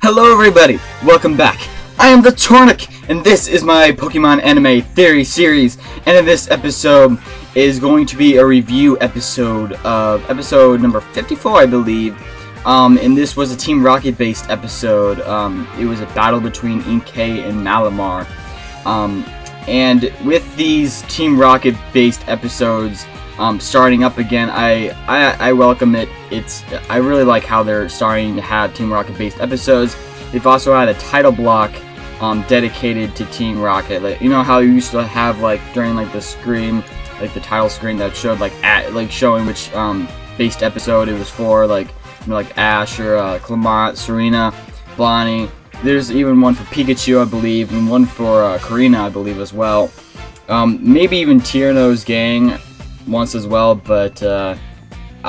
Hello everybody, welcome back. I am TheChornick, and this is my Pokemon Anime Theory series, and in this episode is going to be a review episode of episode number 54, I believe. And this was a Team Rocket based episode. It was a battle between Inkay and Malamar. And with these Team Rocket based episodes starting up again, I welcome it. I really like how they're starting to have Team Rocket based episodes. They've also had a title block dedicated to Team Rocket. Like, you know how you used to have, like, during like the screen, like the title screen that showed like showing which based episode it was for, like, you know, like Ash or Clement, Serena, Bonnie. There's even one for Pikachu, I believe, and one for Karina, I believe, as well. Maybe even Tierno's gang once as well, but I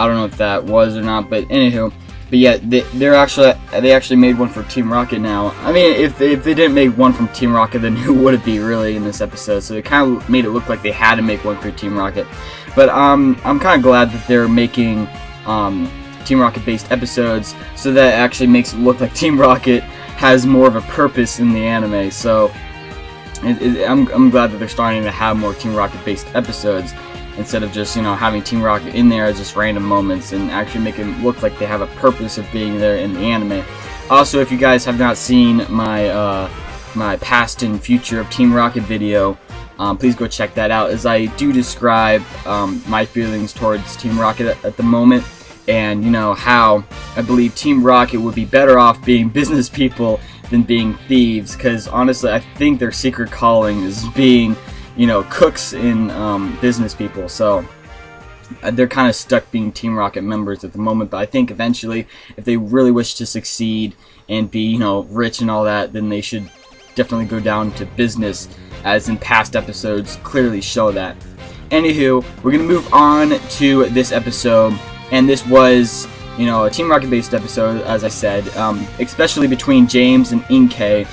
don't know if that was or not. But anywho, but yeah, they actually made one for Team Rocket now. I mean, if they didn't make one from Team Rocket, then who would it be really in this episode? So it kind of made it look like they had to make one for Team Rocket. But I'm kind of glad that they're making Team Rocket based episodes, so that actually makes it look like Team Rocket has more of a purpose in the anime. So I'm glad that they're starting to have more Team Rocket based episodes, instead of just, you know, having Team Rocket in there as just random moments, and actually make it look like they have a purpose of being there in the anime. Also, if you guys have not seen my my past and future of Team Rocket video, please go check that out, as I do describe my feelings towards Team Rocket at the moment, and, you know, how I believe Team Rocket would be better off being business people than being thieves, because honestly I think their secret calling is being, you know, cooks in business people. So they're kind of stuck being Team Rocket members at the moment, but I think eventually, if they really wish to succeed and be, you know, rich and all that, then they should definitely go down to business, as in past episodes clearly show that. Anywho, we're gonna move on to this episode, and this was, you know, a Team Rocket based episode, as I said, especially between James and Inkay.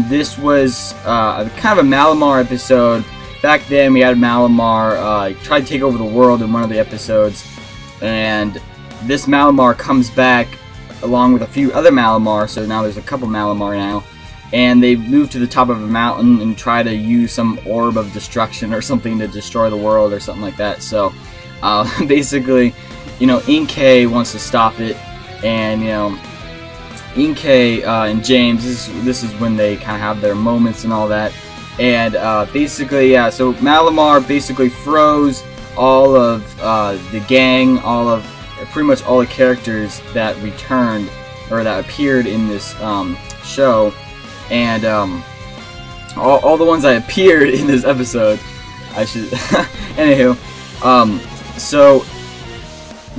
This was kind of a Malamar episode. Back then we had Malamar try to take over the world in one of the episodes, and this Malamar comes back along with a few other Malamar, so now there's a couple Malamar now, and they move to the top of a mountain and try to use some orb of destruction or something to destroy the world or something like that. So basically, you know, Inkay wants to stop it, and, you know, Inkay and James, this is when they kind of have their moments and all that. And basically, yeah, so Malamar basically froze all of the gang, pretty much all the characters that returned, or that appeared in this show, and all the ones that appeared in this episode, I should anywho,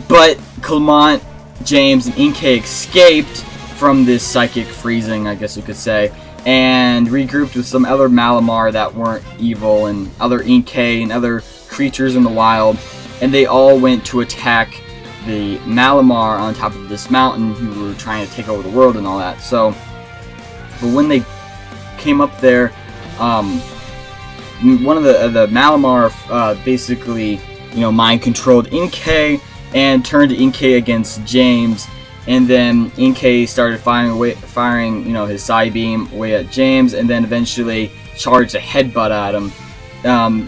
but Clement, James, and Inkay escaped from this psychic freezing, I guess you could say, and regrouped with some other Malamar that weren't evil, and other Inkay and other creatures in the wild, and they all went to attack the Malamar on top of this mountain who were trying to take over the world and all that. So, but when they came up there, one of the Malamar basically, you know, mind controlled Inkay and turned Inkay against James. And then Inkay started firing, you know, his side beam away at James, and then eventually charged a headbutt at him.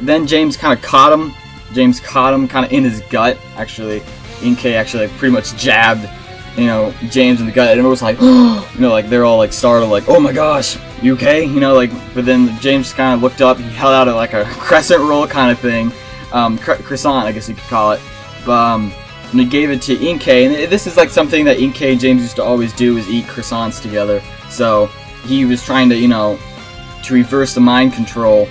Then James kind of caught him. James caught him kind of in his gut. Actually, Inkay actually, like, pretty much jabbed, you know, James in the gut, and it was like, you know, like, they're all like startled, like, oh my gosh, you okay? You know, like, but then James kind of looked up. He held out like a crescent roll kind of thing, croissant, I guess you could call it. But and he gave it to Inkay, and this is like something that Inkay and James used to always do, is eat croissants together. So he was trying to, you know, to reverse the mind control,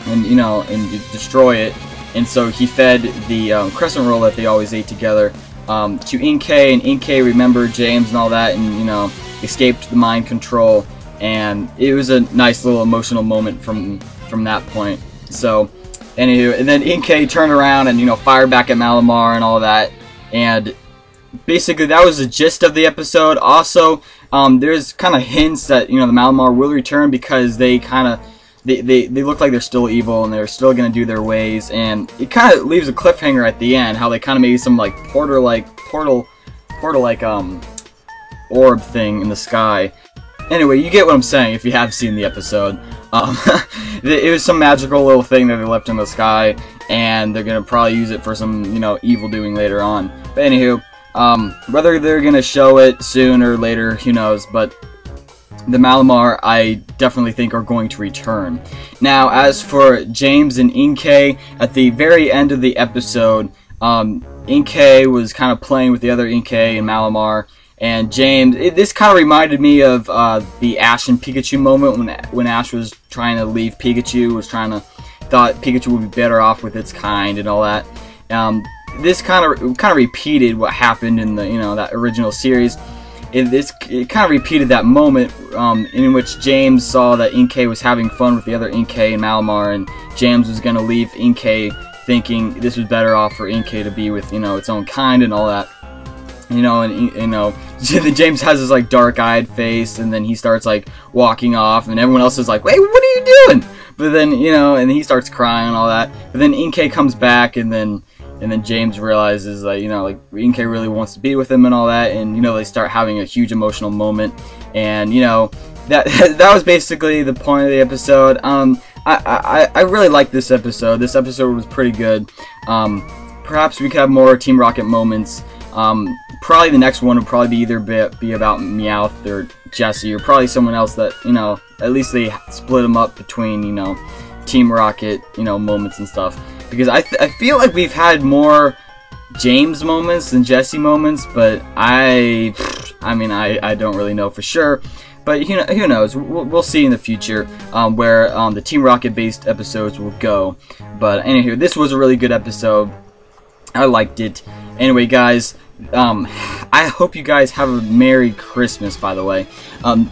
and, you know, and destroy it. And so he fed the crescent roll that they always ate together to Inkay, and Inkay remembered James and all that, and, you know, escaped the mind control. And it was a nice little emotional moment from that point. So anywho, and then Inkay turned around and, you know, fired back at Malamar and all that, and basically that was the gist of the episode. Also, there's kind of hints that, you know, the Malamar will return, because they kind of they look like they're still evil and they're still gonna do their ways, and it kind of leaves a cliffhanger at the end, how they kind of made some like portal orb thing in the sky. Anyway, you get what I'm saying if you have seen the episode. It was some magical little thing that they left in the sky, and they're gonna probably use it for some, you know, evil doing later on. But anywho, whether they're gonna show it soon or later, who knows, but the Malamar, I definitely think, are going to return. Now, as for James and Inkay, at the very end of the episode, Inkay was kind of playing with the other Inkay and Malamar, and James, this kind of reminded me of the Ash and Pikachu moment when Ash was trying to leave Pikachu, thought Pikachu would be better off with its kind and all that. This kind of repeated what happened in the, you know, that original series. It kind of repeated that moment in which James saw that Inkay was having fun with the other Inkay and Malamar, and James was going to leave Inkay thinking this was better off for Inkay to be with, you know, its own kind and all that. You know, and you know, James has this like dark-eyed face, and then he starts like walking off, and everyone else is like, "Wait, what are you doing?" But then, you know, and he starts crying and all that. But then Inkay comes back, and then James realizes that, you know, like Inkay really wants to be with him and all that, and you know, they start having a huge emotional moment, and you know, that was basically the point of the episode. I really liked this episode. This episode was pretty good. Perhaps we could have more Team Rocket moments. Probably the next one would probably be either be about Meowth or Jessie, or probably someone else that, you know, at least they split them up between, you know, Team Rocket, you know, moments and stuff. Because I feel like we've had more James moments than Jessie moments, but I mean, I don't really know for sure. But you know, who knows? We'll see in the future where the Team Rocket based episodes will go. But anywho, this was a really good episode. I liked it. Anyway, guys, I hope you guys have a Merry Christmas, by the way.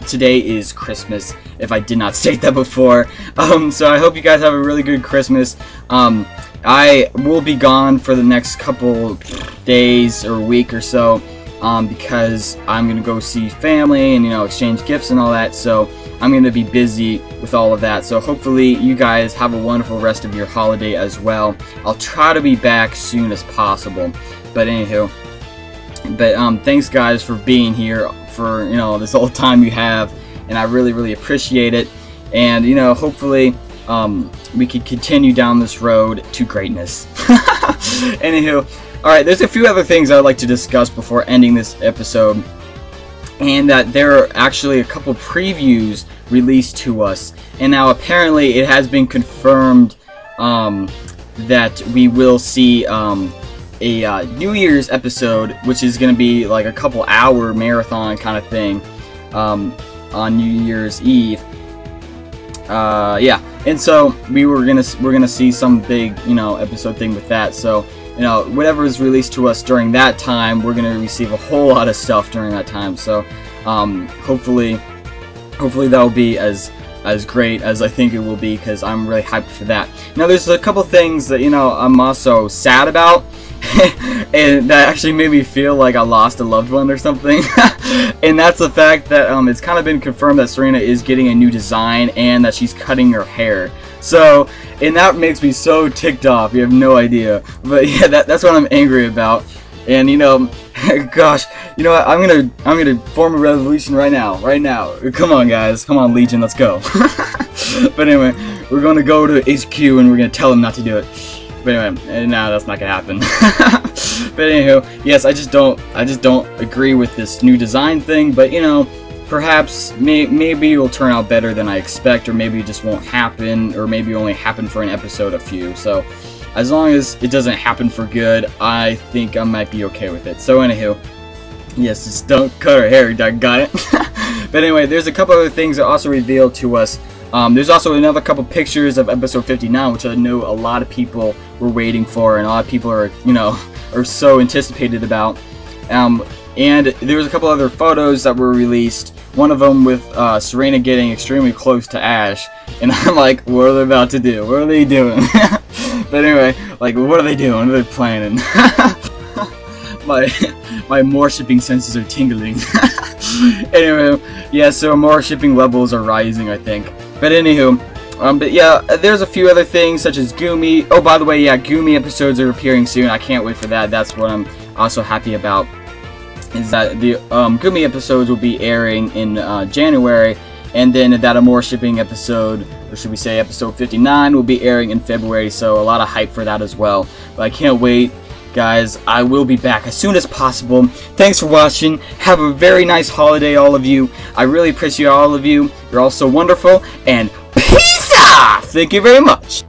Today is Christmas, if I did not state that before. So I hope you guys have a really good Christmas. I will be gone for the next couple days or week or so, because I'm going to go see family and, you know, exchange gifts and all that. So I'm going to be busy with all of that. So hopefully you guys have a wonderful rest of your holiday as well. I'll try to be back soon as possible. But anywho, thanks guys for being here for, you know, this whole time you have, and I really appreciate it. And you know, hopefully we can continue down this road to greatness. Anywho, alright, there's a few other things I'd like to discuss before ending this episode, and that there are actually a couple previews released to us, and now apparently it has been confirmed that we will see a New Year's episode, which is going to be like a couple-hour marathon kind of thing on New Year's Eve. Yeah, and so we're gonna see some big, you know, episode thing with that. So, you know, whatever is released to us during that time, we're gonna receive a whole lot of stuff during that time. So, hopefully that'll be as great as I think it will be, because I'm really hyped for that. Now, there's a couple things that, you know, I'm also sad about. And that actually made me feel like I lost a loved one or something. And that's the fact that it's kind of been confirmed that Serena is getting a new design and that she's cutting her hair. So, and that makes me so ticked off, you have no idea. But yeah, that's what I'm angry about. And you know, gosh, you know what, I'm gonna form a revolution right now. Come on guys, come on Legion, let's go. But anyway, we're gonna go to HQ and we're gonna tell them not to do it. But anyway, no, that's not gonna happen. But anywho, yes, I just don't agree with this new design thing. But you know, perhaps maybe it will turn out better than I expect, or maybe it just won't happen, or maybe only happen for an episode or few. So, as long as it doesn't happen for good, I think I might be okay with it. So anywho, yes, just don't cut her hair. I got it. But anyway, there's a couple other things that also revealed to us. There's also another couple pictures of episode 59, which I know a lot of people were waiting for, and a lot of people are, you know, are so anticipated about. And there was a couple other photos that were released. One of them with Serena getting extremely close to Ash, and I'm like, what are they about to do? What are they doing? But anyway, like, what are they doing? What are they planning? My more shipping senses are tingling. Anyway, yeah, so more shipping levels are rising, I think. But anywho, but yeah, there's a few other things such as Goomy. Oh, by the way, yeah, Goomy episodes are appearing soon. I can't wait for that. That's what I'm also happy about. is that the Gumi episodes will be airing in January, and then that Amore shipping episode, or should we say episode 59, will be airing in February, so a lot of hype for that as well. But I can't wait, guys. I will be back as soon as possible. Thanks for watching. Have a very nice holiday, all of you. I really appreciate all of you. You're all so wonderful, and peace out! Thank you very much.